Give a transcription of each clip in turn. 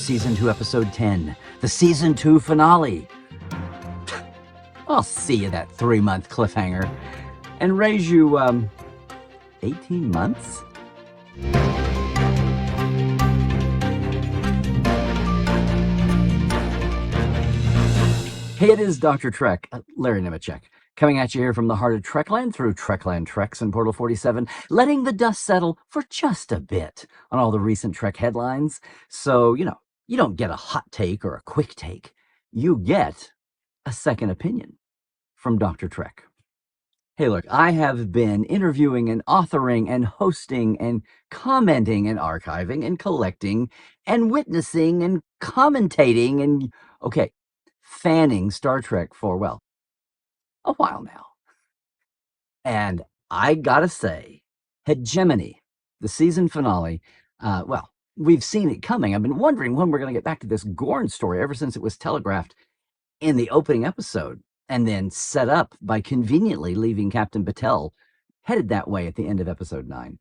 Season 2, Episode 10, the Season 2 finale. I'll see you that 3-month cliffhanger and raise you, 18 months? Hey, it is Dr. Trek, Larry Nemecek, coming at you here from the heart of Trekland through Trekland Treks and Portal 47, letting the dust settle for just a bit on all the recent Trek headlines. So, you don't get a hot take or a quick take. You get a second opinion from Dr. Trek. Hey, look, I have been interviewing and authoring and hosting and commenting and archiving and collecting and witnessing and commentating and, fanning Star Trek for, well, a while now. And I gotta say, Hegemony, the season finale, we've seen it coming. I've been wondering when we're going to get back to this Gorn story ever since it was telegraphed in the opening episode and then set up by conveniently leaving Captain Batel headed that way at the end of episode 9.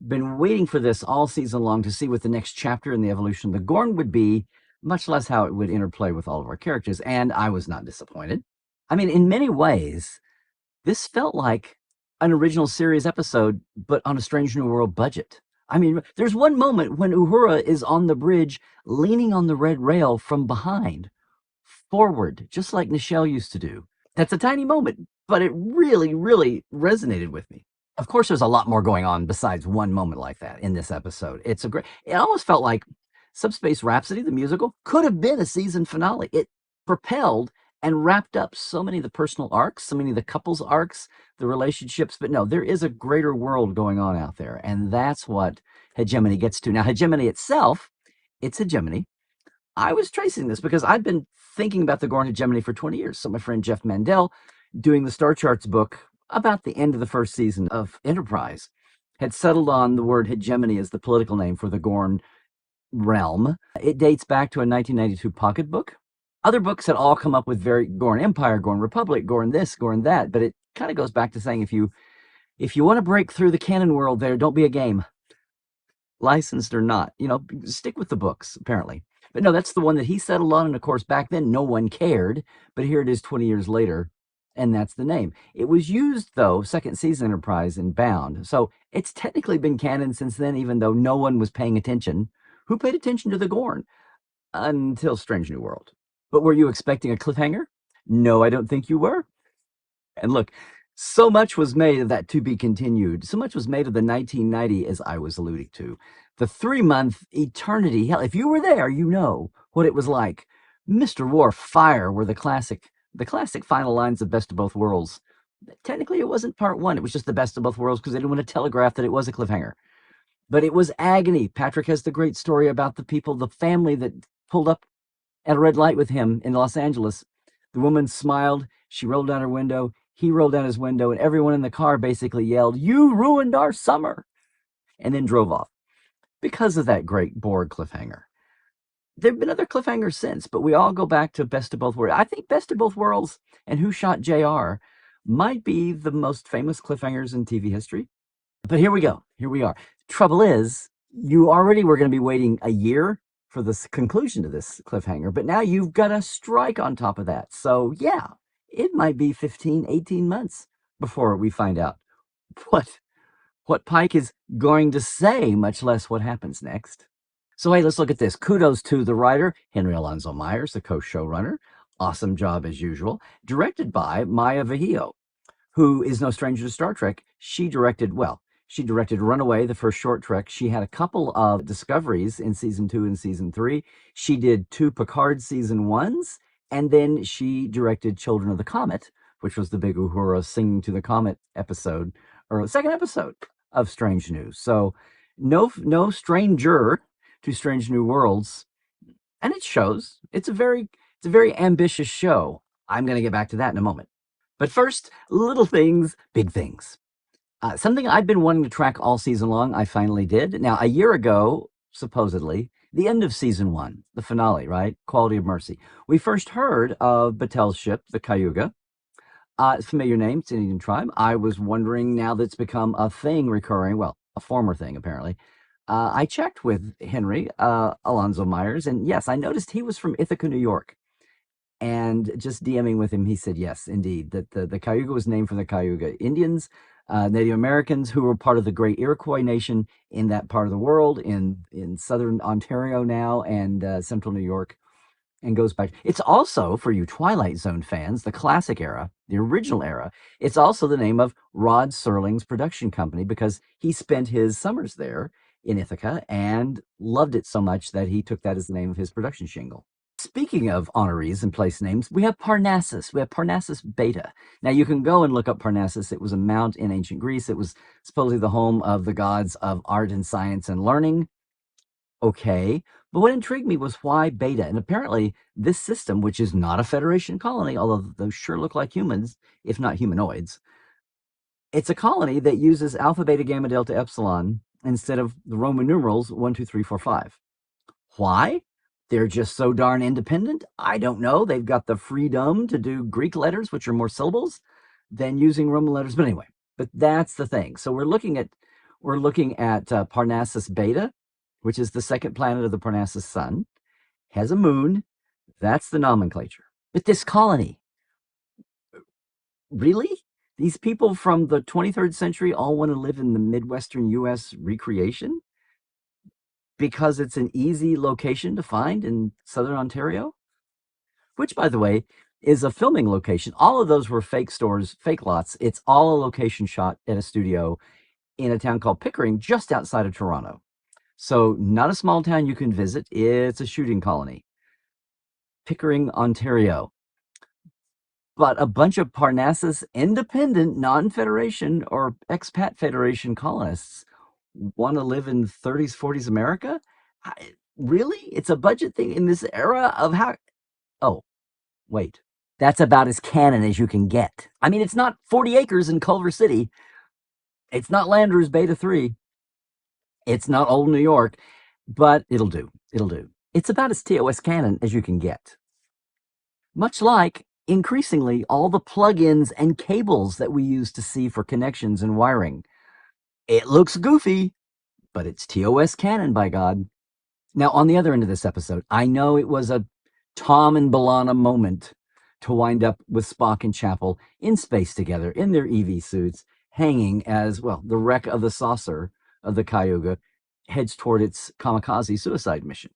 Been waiting for this all season long to see what the next chapter in the evolution of the Gorn would be, much less how it would interplay with all of our characters, and I was not disappointed. I mean, in many ways, this felt like an original series episode, but on a Strange New World budget. I mean, there's one moment when Uhura is on the bridge, leaning on the red rail from behind, forward, just like Nichelle used to do. That's a tiny moment, but it really, really resonated with me. Of course, there's a lot more going on besides one moment like that in this episode. It almost felt like Subspace Rhapsody, the musical, could have been a season finale. It propelled and wrapped up so many of the personal arcs, so many of the couples arcs, the relationships. But no, there is a greater world going on out there, and that's what Hegemony gets to. Now, Hegemony itself, it's Hegemony. I was tracing this because I've been thinking about the Gorn Hegemony for 20 years. So my friend Jeff Mandel, doing the Star Charts book about the end of the first season of Enterprise, had settled on the word hegemony as the political name for the Gorn realm. It dates back to a 1992 pocketbook. Other books had all come up with very Gorn Empire, Gorn Republic, Gorn this, Gorn that, but it kind of goes back to saying if you want to break through the canon world there, don't be a game. Licensed or not, stick with the books, apparently. But no, that's the one that he settled on, and of course, back then, no one cared, but here it is 20 years later, and that's the name. It was used, though, second season Enterprise in Bound, so it's technically been canon since then, even though no one was paying attention. Who paid attention to the Gorn? Until Strange New World. But were you expecting a cliffhanger? No, I don't think you were. And look, so much was made of that to be continued. So much was made of the 1990, as I was alluding to. The 3-month eternity. Hell, if you were there, you know what it was like. Mr. Worf, fire were the classic final lines of Best of Both Worlds. Technically, it wasn't part 1. It was just the Best of Both Worlds because they didn't want to telegraph that it was a cliffhanger. But it was agony. Patrick has the great story about the people, the family that pulled up at a red light with him in Los Angeles. The woman smiled. She rolled down her window. He rolled down his window, and everyone in the car basically yelled, "You ruined our summer," and then drove off because of that great Borg cliffhanger. There have been other cliffhangers since, but we all go back to Best of Both Worlds. I think Best of Both Worlds and Who Shot JR might be the most famous cliffhangers in TV history. But here we go. Here we are. Trouble is, you already were going to be waiting a year for the conclusion to this cliffhanger, but now you've got a strike on top of that. So yeah, it might be 15, 18 months before we find out what Pike is going to say, much less what happens next. So hey, let's look at this. Kudos to the writer, Henry Alonso Myers, the co-showrunner. Awesome job as usual. Directed by Maya Vahio, who is no stranger to Star Trek. She directed Runaway, the first short trek. She had a couple of discoveries in season 2 and season 3. She did 2 Picard season 1s, and then she directed Children of the Comet, which was the big Uhura singing to the comet episode, or the second episode of Strange News. So no stranger to Strange New Worlds, and it shows. It's a very ambitious show. I'm going to get back to that in a moment. But first, little things, big things. Something I've been wanting to track all season long, I finally did. Now, a year ago, supposedly, the end of season 1, the finale, right? Quality of Mercy. We first heard of Batel's ship, the Cayuga. Familiar name, it's an Indian tribe. I was wondering, now that it's become a thing recurring, well, a former thing apparently, I checked with Henry Alonzo Myers, and yes, I noticed he was from Ithaca, New York. And just DMing with him, he said, yes, indeed, that the Cayuga was named from the Cayuga Indians, Native Americans who were part of the great Iroquois nation in that part of the world, in southern Ontario now and central New York, and goes back. It's also, for you Twilight Zone fans, the classic era, the original era. It's also the name of Rod Serling's production company because he spent his summers there in Ithaca and loved it so much that he took that as the name of his production shingle. Speaking of honorees and place names, we have Parnassus. We have Parnassus Beta. Now, you can go and look up Parnassus. It was a mount in ancient Greece. It was supposedly the home of the gods of art and science and learning. Okay, but what intrigued me was why Beta? And apparently, this system, which is not a Federation colony, although those sure look like humans, if not humanoids, it's a colony that uses alpha, beta, gamma, delta, epsilon instead of the Roman numerals 1, 2, 3, 4, 5. Why? They're just so darn independent? I don't know. They've got the freedom to do Greek letters, which are more syllables, than using Roman letters. But anyway, but that's the thing. So we're looking at Parnassus Beta, which is the second planet of the Parnassus sun, has a moon. That's the nomenclature. But this colony, really? These people from the 23rd century all want to live in the Midwestern U.S. recreation? Because it's an easy location to find in southern Ontario, which, by the way, is a filming location. All of those were fake stores, fake lots. It's all a location shot at a studio in a town called Pickering, just outside of Toronto. So not a small town you can visit. It's a shooting colony. Pickering, Ontario. But a bunch of Parnassus independent, non-Federation or expat Federation colonists want to live in 30s, 40s America? Really? It's a budget thing in this era of how... Oh, wait. That's about as canon as you can get. I mean, it's not 40 acres in Culver City. It's not Landers Beta 3. It's not old New York, but it'll do. It'll do. It's about as TOS canon as you can get. Much like, increasingly, all the plugins and cables that we use to see for connections and wiring. It looks goofy, but it's TOS canon, by God. Now, on the other end of this episode, I know it was a Tom and B'Elanna moment to wind up with Spock and Chapel in space together in their EV suits, hanging as, well, the wreck of the saucer of the Cayuga heads toward its kamikaze suicide mission.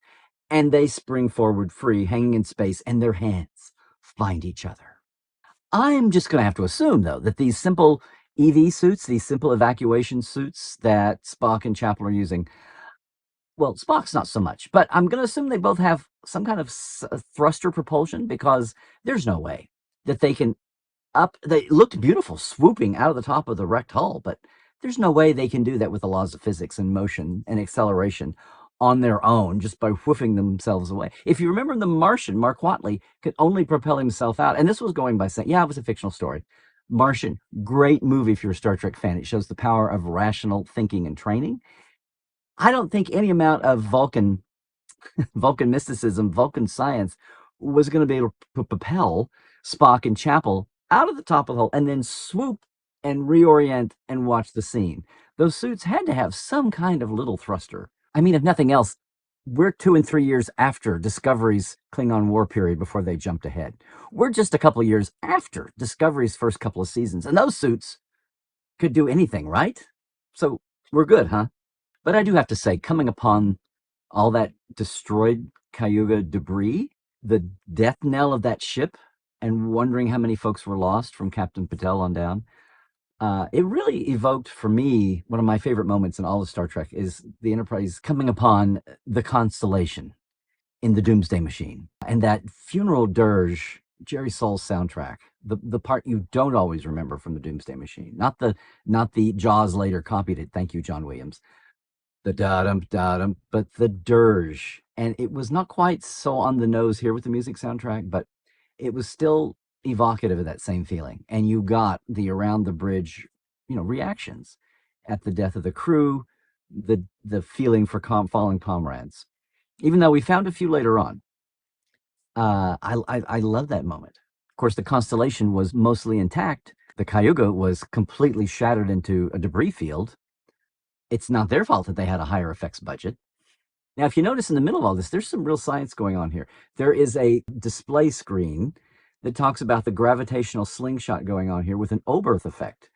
And they spring forward free, hanging in space, and their hands find each other. I'm just going to have to assume, though, that these simple EV suits, these simple evacuation suits that Spock and Chapel are using, well, Spock's not so much, but I'm going to assume they both have some kind of thruster propulsion, because there's no way that they can they looked beautiful swooping out of the top of the wrecked hull, but there's no way they can do that with the laws of physics and motion and acceleration on their own, just by whoofing themselves away. If you remember The Martian, Mark Watley could only propel himself out, and this was going by saying, yeah, it was a fictional story. Martian, great movie if you're a Star Trek fan. It shows the power of rational thinking and training. I don't think any amount of Vulcan mysticism, Vulcan science was going to be able to propel Spock and Chapel out of the top of the hull and then swoop and reorient and watch the scene. Those suits had to have some kind of little thruster. I mean, if nothing else, we're 2 and 3 years after Discovery's Klingon War period before they jumped ahead. We're just a couple of years after Discovery's first couple of seasons, and those suits could do anything, right? So we're good, huh? But I do have to say, coming upon all that destroyed Cayuga debris, the death knell of that ship, and wondering how many folks were lost from Captain Batel on down, it really evoked for me one of my favorite moments in all of Star Trek is the Enterprise coming upon the Constellation in the Doomsday Machine. And that funeral dirge, Jerry Soul's soundtrack, the part you don't always remember from the Doomsday Machine, not the Jaws later copied it, thank you, John Williams, the da-dum, but the dirge. And it was not quite so on the nose here with the music soundtrack, but it was still evocative of that same feeling. And you got the around the bridge, reactions at the death of the crew, the feeling for fallen comrades. Even though we found a few later on, I love that moment. Of course, the Constellation was mostly intact. The Cayuga was completely shattered into a debris field. It's not their fault that they had a higher effects budget. Now, if you notice in the middle of all this, there's some real science going on here. There is a display screen that talks about the gravitational slingshot going on here with an Oberth effect,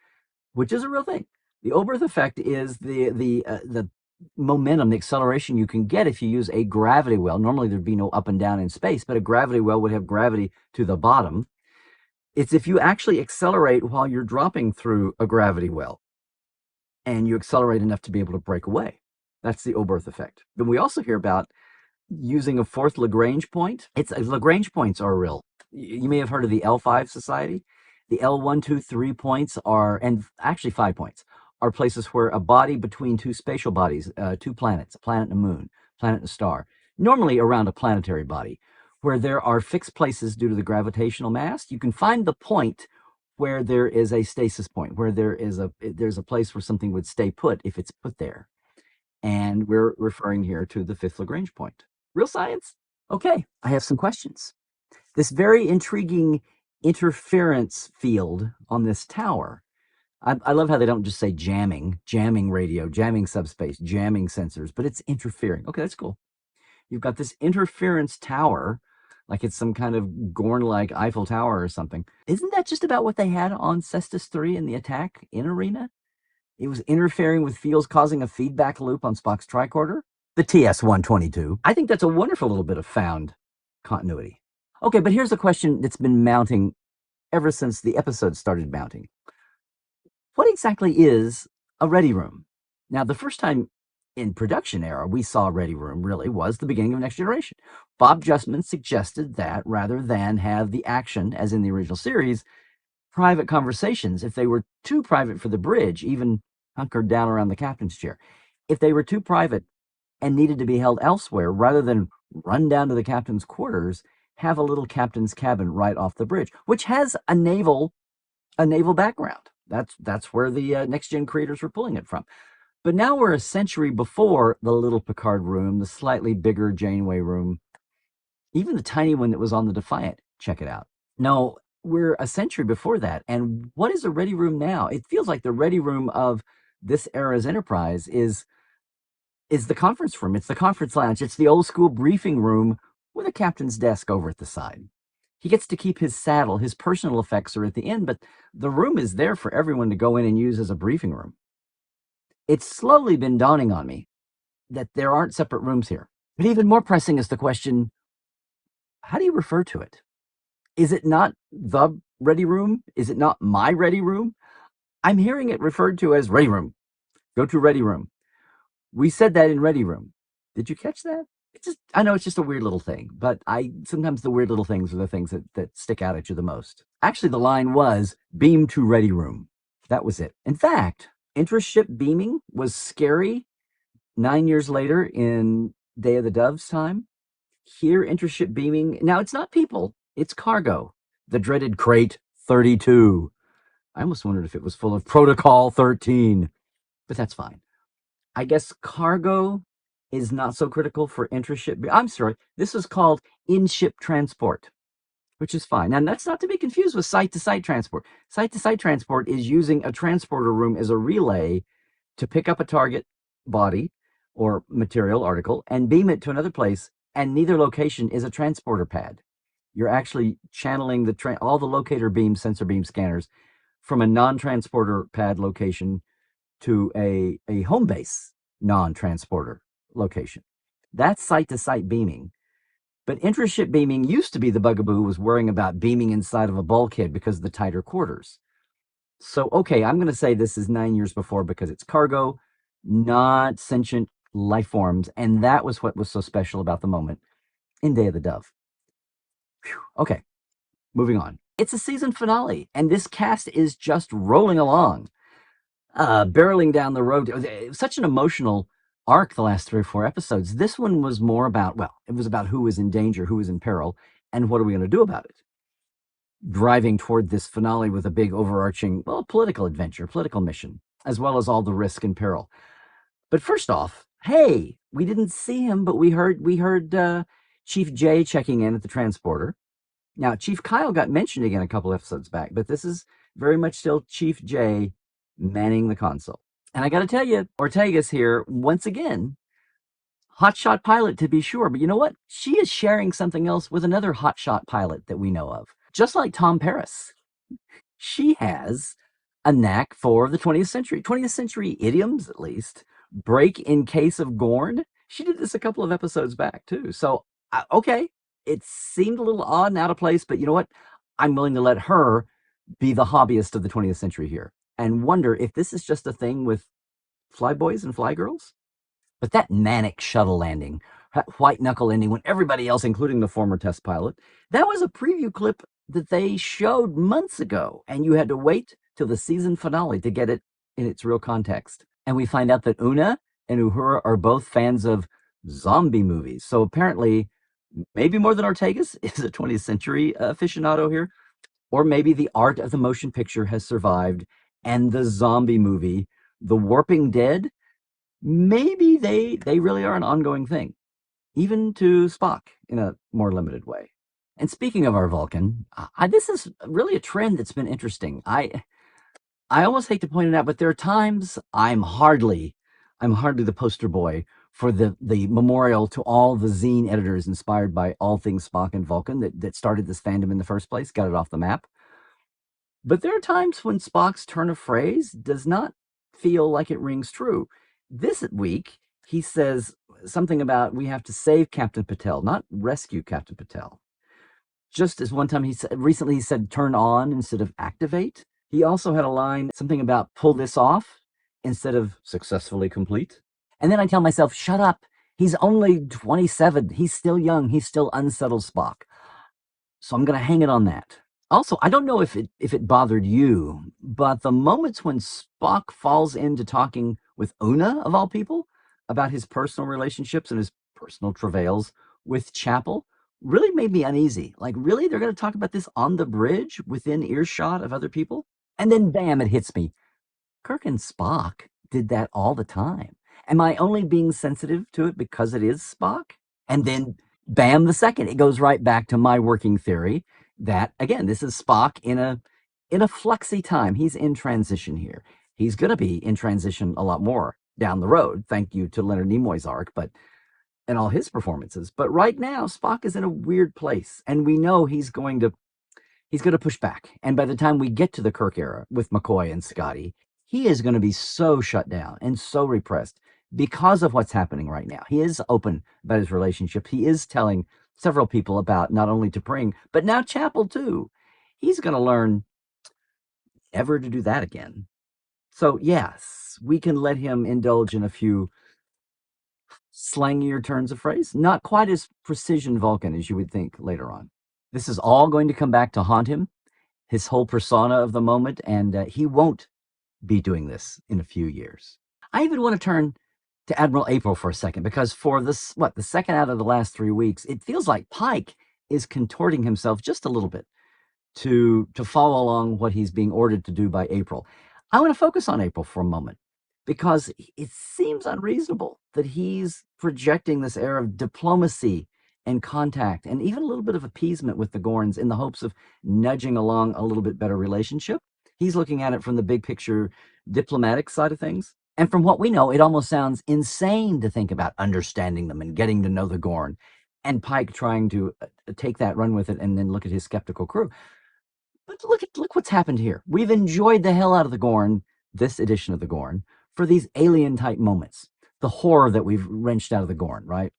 which is a real thing. The Oberth effect is the momentum, the acceleration you can get if you use a gravity well. Normally there'd be no up and down in space, but a gravity well would have gravity to the bottom. It's if you actually accelerate while you're dropping through a gravity well and you accelerate enough to be able to break away. That's the Oberth effect. Then we also hear about using a fourth Lagrange point. Lagrange points are real. You may have heard of the L5 Society. The L1, 2, 3 points are, and actually 5 points, are places where a body between two spatial bodies, two planets, a planet and a moon, planet and a star, normally around a planetary body, where there are fixed places due to the gravitational mass. You can find the point where there is a stasis point, where there's a place where something would stay put if it's put there. And we're referring here to the fifth Lagrange point. Real science? Okay, I have some questions. This very intriguing interference field on this tower. I love how they don't just say jamming radio, jamming subspace, jamming sensors, but it's interfering. Okay, that's cool. You've got this interference tower, like it's some kind of Gorn-like Eiffel Tower or something. Isn't that just about what they had on Cestus 3 in the attack in Arena? It was interfering with fields, causing a feedback loop on Spock's tricorder. The TS-122. I think that's a wonderful little bit of found continuity. Okay, but here's a question that's been mounting ever since the episode started mounting. What exactly is a ready room? Now, the first time in production era we saw a ready room really was the beginning of Next Generation. Bob Justman suggested that rather than have the action, as in the original series, private conversations, if they were too private for the bridge, even hunkered down around the captain's chair, if they were too private and needed to be held elsewhere, rather than run down to the captain's quarters, have a little captain's cabin right off the bridge, which has a naval background. That's where the Next Gen creators were pulling it from. But now we're a century before the little Picard room, the slightly bigger Janeway room, even the tiny one that was on the Defiant. Check it out. No, we're a century before that. And what is a ready room now? It feels like the ready room of this era's Enterprise is the conference room. It's the conference lounge. It's the old school briefing room with a captain's desk over at the side. He gets to keep his saddle. His personal effects are at the end, but the room is there for everyone to go in and use as a briefing room. It's slowly been dawning on me that there aren't separate rooms here. But even more pressing is the question, how do you refer to it? Is it not the ready room? Is it not my ready room? I'm hearing it referred to as ready room. Go to ready room. We said that in ready room. Did you catch that? I know it's just a weird little thing, but sometimes the weird little things are the things that stick out at you the most. Actually, the line was beam to ready room. That was it. In fact, intra-ship beaming was scary 9 years later in Day of the Dove's time. Here, intra-ship beaming, now it's not people, it's cargo. The dreaded crate 32. I almost wondered if it was full of Protocol 13, but that's fine. I guess cargo is not so critical for intra-ship. I'm sorry, this is called in-ship transport, which is fine. Now, that's not to be confused with site-to-site transport. Site-to-site transport is using a transporter room as a relay to pick up a target body or material article and beam it to another place, and neither location is a transporter pad. You're actually channeling all the locator beams, sensor beam scanners from a non-transporter pad location to a home base non-transporter location. That's site-to-site beaming. But intra-ship beaming used to be the bugaboo was worrying about beaming inside of a bulkhead because of the tighter quarters. So, okay, I'm going to say this is 9 years before because it's cargo, not sentient life forms, and that was what was so special about the moment in Day of the Dove. Whew. Okay, moving on. It's a season finale, and this cast is just rolling along, barreling down the road. It was such an emotional arc the last 3 or 4 episodes. This one was more about, well, it was about who was in danger, who was in peril, and what are we going to do about it? Driving toward this finale with a big overarching, well, political adventure, political mission, as well as all the risk and peril. But first off, hey, we didn't see him, but we heard Chief J checking in at the transporter. Now, Chief Kyle got mentioned again a couple episodes back, but this is very much still Chief J manning the console. And I got to tell you, Ortega's here once again. Hotshot pilot to be sure, but you know what? She is sharing something else with another hotshot pilot that we know of. Just like Tom Paris, she has a knack for the 20th century idioms, at least. Break in case of Gorn. She did this a couple of episodes back, too. So, okay, it seemed a little odd and out of place, but you know what? I'm willing to let her be the hobbyist of the 20th century here and wonder if this is just a thing with flyboys and flygirls. But that manic shuttle landing, that white knuckle ending when everybody else, including the former test pilot, that was a preview clip that they showed months ago, and you had to wait till the season finale to get it in its real context. And we find out that Una and Uhura are both fans of zombie movies. So apparently, maybe more than Ortega's is a 20th century aficionado here, or maybe the art of the motion picture has survived, and the zombie movie, The Warping Dead, maybe they really are an ongoing thing, even to Spock in a more limited way. And speaking of our Vulcan, this is really a trend that's been interesting. I almost hate to point it out, but there are times I'm hardly the poster boy for the memorial to all the zine editors inspired by all things Spock and Vulcan that started this fandom in the first place, got it off the map. But there are times when Spock's turn of phrase does not feel like it rings true. This week, he says something about we have to save Captain Patel, not rescue Captain Patel. Just as one time recently he said turn on instead of activate. He also had a line, something about pull this off instead of successfully complete. And then I tell myself, shut up. He's only 27. He's still young. He's still unsettled Spock. So I'm going to hang it on that. Also, I don't know if it bothered you, but the moments when Spock falls into talking with Una, of all people, about his personal relationships and his personal travails with Chapel really made me uneasy. Like, really? They're going to talk about this on the bridge within earshot of other people? And then, bam, it hits me. Kirk and Spock did that all the time. Am I only being sensitive to it because it is Spock? And then, bam, the second, it goes right back to my working theory that, again, this is Spock in a fluxy time. He's in transition here. He's going to be in transition a lot more down the road, thank you to Leonard Nimoy's arc, but and all his performances. But right now, Spock is in a weird place, and we know he's going to push back. And by the time we get to the Kirk era with McCoy and Scotty, he is going to be so shut down and so repressed because of what's happening right now. He is open about his relationship. He is telling several people about not only T'Pring, but now Chapel too. He's going to learn never to do that again. So yes, we can let him indulge in a few slangier turns of phrase, not quite as precision Vulcan as you would think later on. This is all going to come back to haunt him, his whole persona of the moment, and he won't be doing this in a few years. I even want to turn to Admiral April for a second, because for this, the second out of the last 3 weeks, it feels like Pike is contorting himself just a little bit to follow along what he's being ordered to do by April. I want to focus on April for a moment, because it seems unreasonable that he's projecting this air of diplomacy and contact and even a little bit of appeasement with the Gorns in the hopes of nudging along a little bit better relationship. He's looking at it from the big picture diplomatic side of things. And from what we know, it almost sounds insane to think about understanding them and getting to know the Gorn, and Pike trying to take that, run with it, and then look at his skeptical crew. But look what's happened here. We've enjoyed the hell out of the Gorn, this edition of the Gorn, for these alien-type moments. The horror that we've wrenched out of the Gorn, right?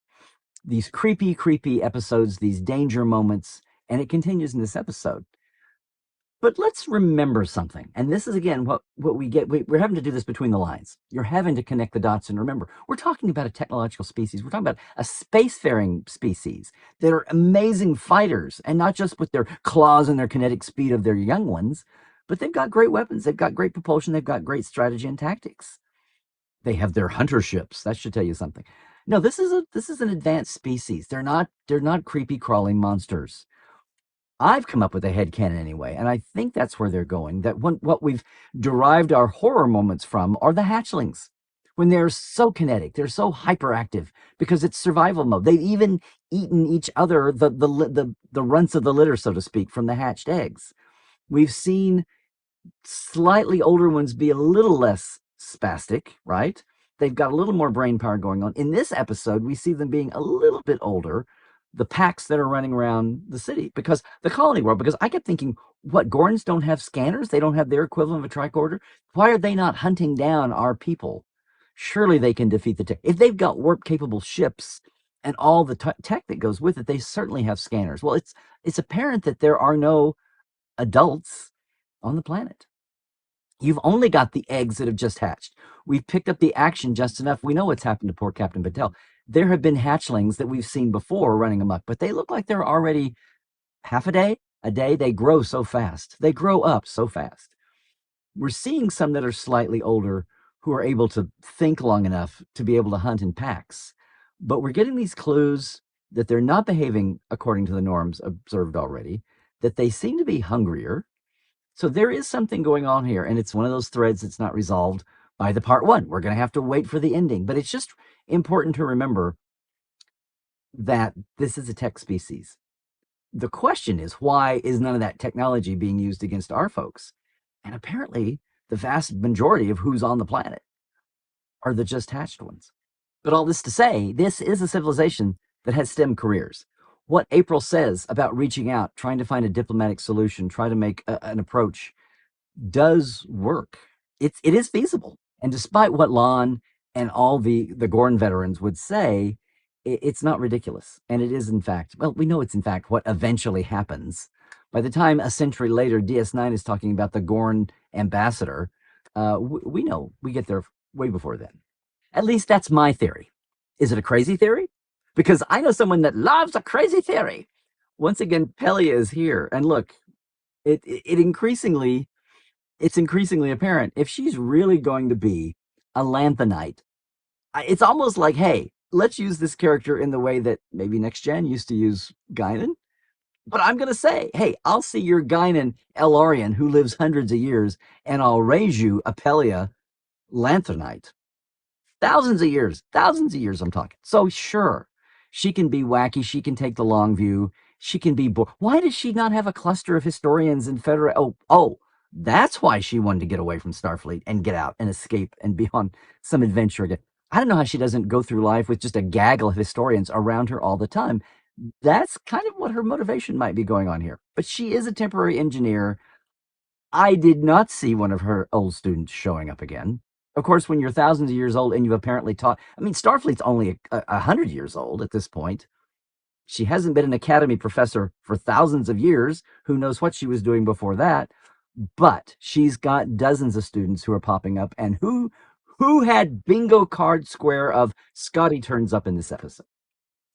These creepy episodes, these danger moments, and it continues in this episode. But let's remember something, and this is, again, what we get. We're having to do this between the lines. You're having to connect the dots and remember, we're talking about a technological species. We're talking about a spacefaring species that are amazing fighters, and not just with their claws and their kinetic speed of their young ones, but they've got great weapons. They've got great propulsion. They've got great strategy and tactics. They have their hunter ships. That should tell you something. No, this is an advanced species. They're not creepy crawling monsters. I've come up with a headcanon anyway, and I think that's where they're going. That what we've derived our horror moments from are the hatchlings, when they're so kinetic, they're so hyperactive because it's survival mode. They've even eaten each other, the runts of the litter, so to speak, from the hatched eggs. We've seen slightly older ones be a little less spastic, right? They've got a little more brain power going on. In this episode, we see them being a little bit older, the packs that are running around the city, because the colony world, because I kept thinking, what, Gorns don't have scanners? They don't have their equivalent of a tricorder? Why are they not hunting down our people? Surely they can defeat the tech. If they've got warp-capable ships and all the tech that goes with it, they certainly have scanners. Well, it's apparent that there are no adults on the planet. You've only got the eggs that have just hatched. We've picked up the action just enough. We know what's happened to poor Captain Batel. There have been hatchlings that we've seen before running amok, but they look like they're already half a day, a day. They grow so fast. They grow up so fast. We're seeing some that are slightly older who are able to think long enough to be able to hunt in packs. But we're getting these clues that they're not behaving according to the norms observed already, that they seem to be hungrier. So there is something going on here, and it's one of those threads that's not resolved by the part one. We're going to have to wait for the ending, but it's just important to remember that this is a tech species. The question is, why is none of that technology being used against our folks? And apparently, the vast majority of who's on the planet are the just hatched ones. But all this to say, this is a civilization that has STEM careers. What April says about reaching out, trying to find a diplomatic solution, try to make an approach, does work. It is feasible. And despite what Lon and all the Gorn veterans would say, it's not ridiculous. And it is, in fact, well, we know it's, in fact, what eventually happens. By the time a century later, DS9 is talking about the Gorn ambassador, we know we get there way before then. At least that's my theory. Is it a crazy theory? Because I know someone that loves a crazy theory. Once again, Pelia is here. And look, it's increasingly apparent if she's really going to be a Lanthanite. It's almost like, hey, let's use this character in the way that maybe Next Gen used to use Guinan. But I'm going to say, hey, I'll see your Guinan Elarian who lives hundreds of years, and I'll raise you a Pelia Lanthanite. Thousands of years I'm talking. So sure, she can be wacky. She can take the long view. She can be bored. Why does she not have a cluster of historians and Federate? Oh, that's why she wanted to get away from Starfleet and get out and escape and be on some adventure again. I don't know how she doesn't go through life with just a gaggle of historians around her all the time. That's kind of what her motivation might be going on here. But she is a temporary engineer. I did not see one of her old students showing up again. Of course, when you're thousands of years old and you've apparently taught, I mean, Starfleet's only 100 years old at this point. She hasn't been an academy professor for thousands of years. Who knows what she was doing before that? But she's got dozens of students who are popping up, and who had bingo card square of Scotty turns up in this episode.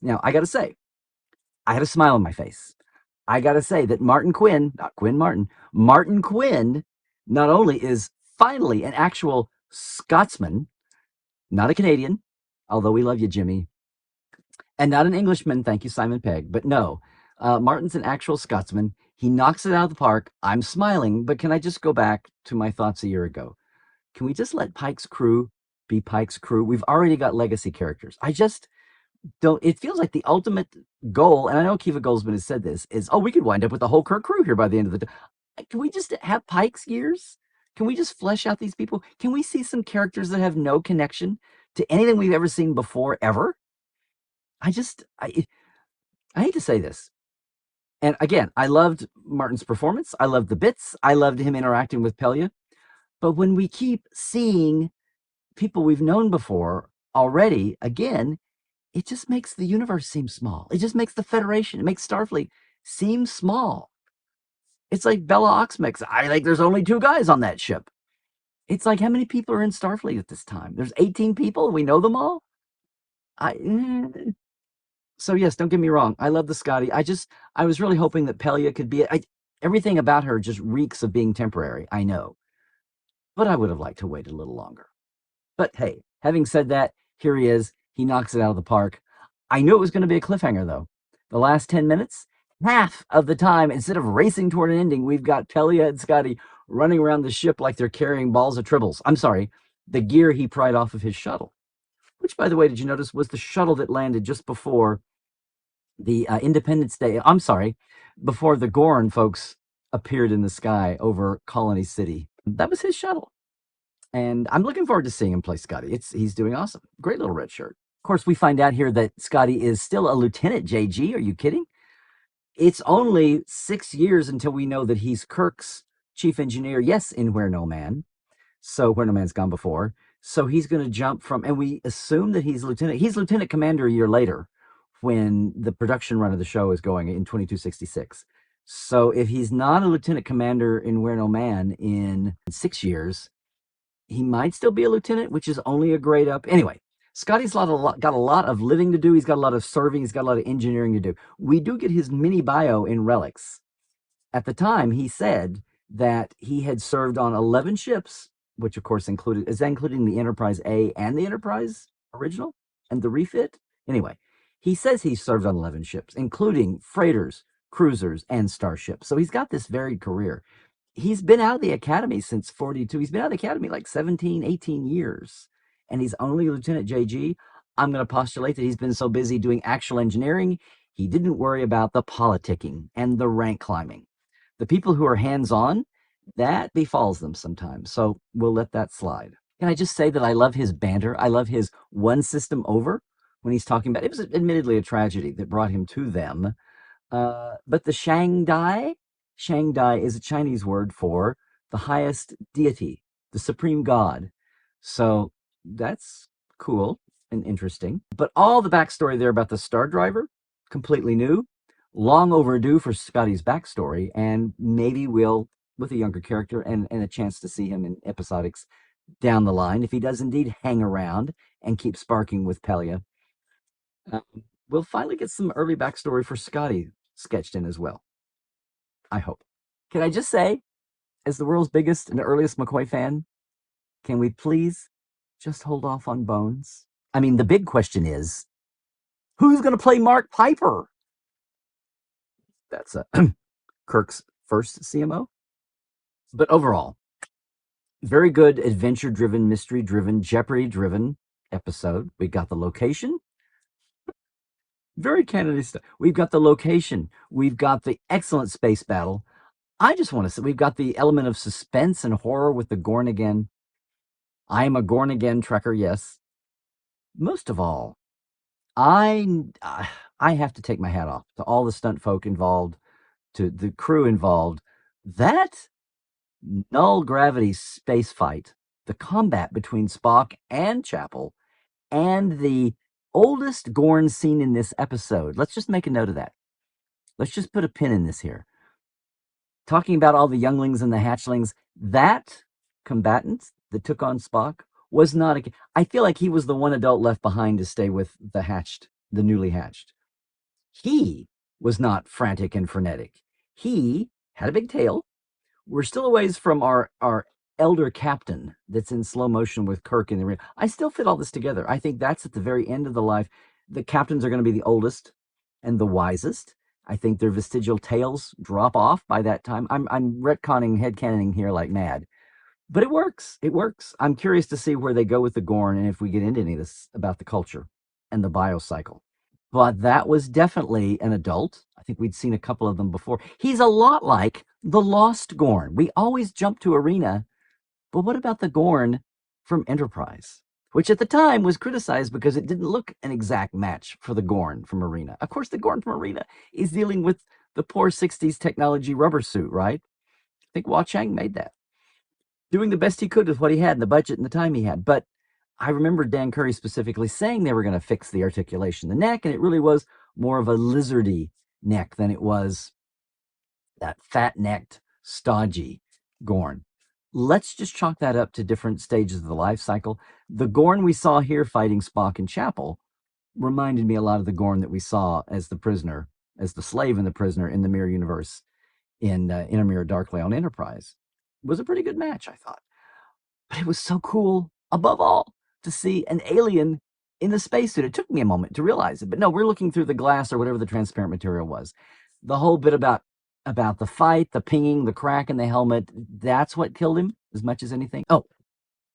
Now, I got to say, I had a smile on my face. I got to say that Martin Quinn, not Quinn Martin, Martin Quinn not only is finally an actual Scotsman, not a Canadian, although we love you, Jimmy, and not an Englishman, thank you, Simon Pegg, but no, Martin's an actual Scotsman. He knocks it out of the park. I'm smiling, but can I just go back to my thoughts a year ago? Can we just let Pike's crew be Pike's crew? We've already got legacy characters. I just don't, it feels like the ultimate goal, and I know Kiva Goldsman has said this, is, oh, we could wind up with the whole Kirk crew here by the end of the day. Can we just have Pike's years? Can we just flesh out these people? Can we see some characters that have no connection to anything we've ever seen before, ever? I hate to say this. And again, I loved Martin's performance. I loved the bits. I loved him interacting with Pelia. But when we keep seeing people we've known before already, again, it just makes the universe seem small. It just makes the Federation, it makes Starfleet seem small. It's like Bella Oxmix. I think there's only 2 guys on that ship. It's like, how many people are in Starfleet at this time? There's 18 people. We know them all. So yes, don't get me wrong. I love the Scotty. I was really hoping that Pelia could be. Everything about her just reeks of being temporary. I know, but I would have liked to wait a little longer. But hey, having said that, here he is. He knocks it out of the park. I knew it was going to be a cliffhanger, though. The last 10 minutes, half of the time, instead of racing toward an ending, we've got Pelia and Scotty running around the ship like they're carrying balls of tribbles. I'm sorry, the gear he pried off of his shuttle. Which, by the way, did you notice was the shuttle that landed just before the Independence Day? I'm sorry, before the Gorn folks appeared in the sky over Colony City. That was his shuttle. And I'm looking forward to seeing him play Scotty. He's doing awesome. Great little red shirt. Of course, we find out here that Scotty is still a Lieutenant JG. Are you kidding? It's only 6 years until we know that he's Kirk's chief engineer. Yes, in Where No Man. So Where No Man's Gone Before. So he's going to jump from, and we assume that he's lieutenant. He's lieutenant commander a year later when the production run of the show is going in 2266. So if he's not a lieutenant commander in Where No Man in 6 years, he might still be a lieutenant, which is only a grade up. Anyway, Scotty's got a lot of living to do. He's got a lot of serving. He's got a lot of engineering to do. We do get his mini bio in Relics. At the time, he said that he had served on 11 ships, which of course is that including the Enterprise A and the Enterprise original and the refit? Anyway, he says he served on 11 ships, including freighters, cruisers, and starships. So he's got this varied career. He's been out of the academy since 42. He's been out of the academy like 17, 18 years, and he's only Lieutenant JG. I'm going to postulate that he's been so busy doing actual engineering, he didn't worry about the politicking and the rank climbing. The people who are hands-on, that befalls them sometimes. So we'll let that slide. Can I just say that I love his banter? I love his one system over when he's talking about, it was admittedly a tragedy that brought him to them. But the Shangdai is a Chinese word for the highest deity, the supreme god. So that's cool and interesting. But all the backstory there about the Star Driver, completely new, long overdue for Scotty's backstory, and maybe we'll, with a younger character and a chance to see him in episodics down the line, if he does indeed hang around and keep sparking with Pelia, we'll finally get some early backstory for Scotty sketched in as well. I hope. Can I just say, as the world's biggest and earliest McCoy fan, can we please just hold off on Bones? I mean, the big question is, who's going to play Mark Piper? That's Kirk's first CMO. But overall, very good adventure-driven, mystery-driven, Jeopardy-driven episode. We got the location. Very Kennedy stuff. We've got the location. We've got the excellent space battle. I just want to say we've got the element of suspense and horror with the Gorn again. I am a Gorn again trekker, yes. Most of all, I have to take my hat off to all the stunt folk involved, to the crew involved. That null gravity space fight, the combat between Spock and Chapel, and the oldest Gorn scene in this episode. Let's just make a note of that. Let's just put a pin in this here. Talking about all the younglings and the hatchlings, that combatant that took on Spock was not a... I feel like he was the one adult left behind to stay with the newly hatched. He was not frantic and frenetic. He had a big tail. We're still a ways from our elder captain that's in slow motion with Kirk in the ring. I still fit all this together. I think that's at the very end of the life. The captains are going to be the oldest and the wisest. I think their vestigial tails drop off by that time. I'm retconning, headcanoning here like mad. But it works. It works. I'm curious to see where they go with the Gorn and if we get into any of this about the culture and the biocycle. But that was definitely an adult. I think we'd seen a couple of them before. He's a lot like the Lost Gorn. We always jump to Arena, but what about the Gorn from Enterprise? Which at the time was criticized because it didn't look an exact match for the Gorn from Arena. Of course, the Gorn from Arena is dealing with the poor 60s technology rubber suit, right? I think Hua Chang made that. Doing the best he could with what he had and the budget and the time he had. But I remember Dan Curry specifically saying they were going to fix the articulation, the neck, and it really was more of a lizardy neck than it was that fat-necked, stodgy Gorn. Let's just chalk that up to different stages of the life cycle. The Gorn we saw here fighting Spock in Chapel reminded me a lot of the Gorn that we saw as the prisoner, as the slave and the prisoner in the Mirror Universe in Inner Mirror Darkly on Enterprise. It was a pretty good match, I thought. But it was so cool, above all, to see an alien in the spacesuit. It took me a moment to realize it, but no, we're looking through the glass or whatever the transparent material was. The whole bit about the fight, the pinging, the crack in the helmet, that's what killed him as much as anything. Oh,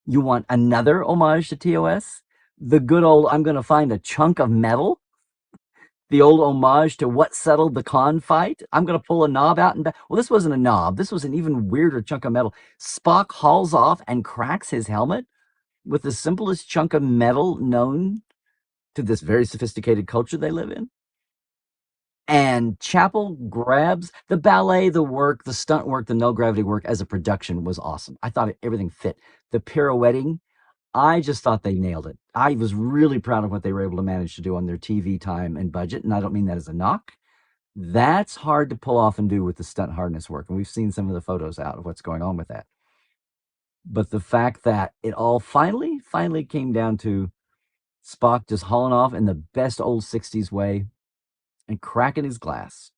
you want another homage to TOS? The good old, I'm going to find a chunk of metal? The old homage to what settled the Khan fight. I'm going to pull a knob out and back. Well, this wasn't a knob. This was an even weirder chunk of metal. Spock hauls off and cracks his helmet with the simplest chunk of metal known to this very sophisticated culture they live in. And Chapel grabs the ballet, the work, the stunt work, the no gravity work as a production was awesome. I thought everything fit. The pirouetting, I just thought they nailed it. I was really proud of what they were able to manage to do on their TV time and budget. And I don't mean that as a knock. That's hard to pull off and do with the stunt hardness work. And we've seen some of the photos out of what's going on with that. But the fact that it all finally came down to Spock just hauling off in the best old 60s way and cracking his glass.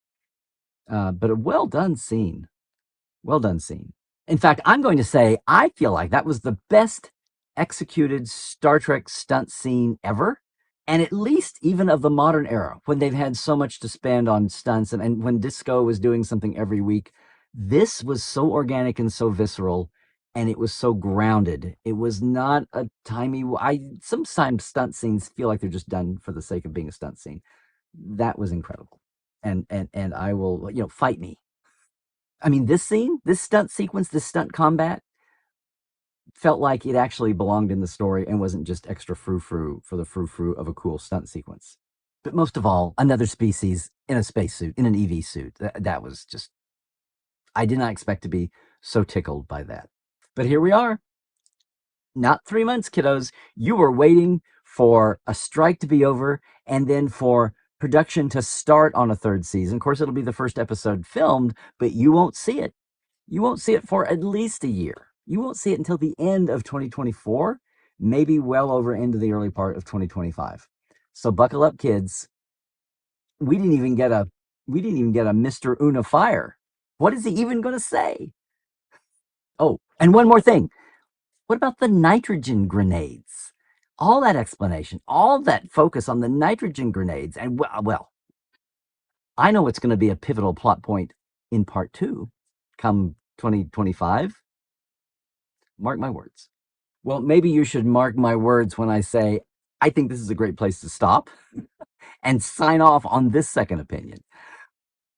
But a well done scene. Well done scene. In fact, I'm going to say I feel like that was the best executed Star Trek stunt scene ever. And at least even of the modern era, when they've had so much to spend on stunts and when Disco was doing something every week, this was so organic and so visceral, and it was so grounded. It was not a timey. Sometimes stunt scenes feel like they're just done for the sake of being a stunt scene. That was incredible, and I will, fight me. I mean, this scene, this stunt sequence, this stunt combat felt like it actually belonged in the story and wasn't just extra frou-frou for the frou-frou of a cool stunt sequence. But most of all, another species in a spacesuit, in an EV suit. That was just, I did not expect to be so tickled by that. But here we are. Not 3 months, kiddos. You were waiting for a strike to be over and then for production to start on a third season. Of course, it'll be the first episode filmed, but you won't see it. You won't see it for at least a year. You won't see it until the end of 2024, maybe well over into the early part of 2025. So buckle up, kids. We didn't even get a Mr. Una Fire. What is he even going to say? Oh, and one more thing. What about the nitrogen grenades? All that explanation, all that focus on the nitrogen grenades. And well, I know it's going to be a pivotal plot point in part 2 come 2025. Mark my words. Well, maybe you should mark my words when I say I think this is a great place to stop and sign off on this second opinion.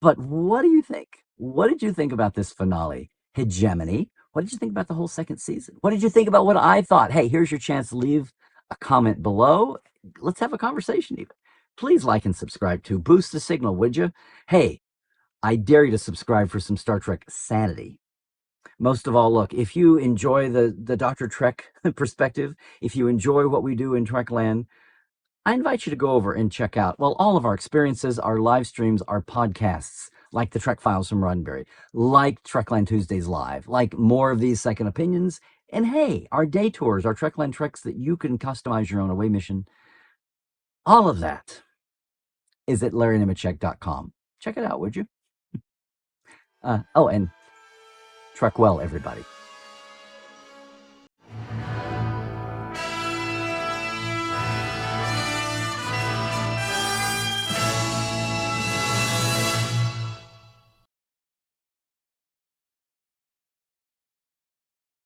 But what do you think? What did you think about this finale? Hegemony. What did you think about the whole second season? What did you think about what I thought? Hey, here's your chance to leave a comment below. Let's have a conversation even. Please like and subscribe to boost the signal, would you? Hey, I dare you to subscribe for some Star Trek sanity. Most of all, look, if you enjoy the Dr. Trek perspective, if you enjoy what we do in Trekland, I invite you to go over and check out, well, all of our experiences, our live streams, our podcasts, like the Trek Files from Roddenberry, like Trekland Tuesdays Live, like more of these second opinions, and hey, our day tours, our Trekland treks that you can customize your own away mission. All of that is at LarryNemecek.com. Check it out, would you? And Trek well, everybody.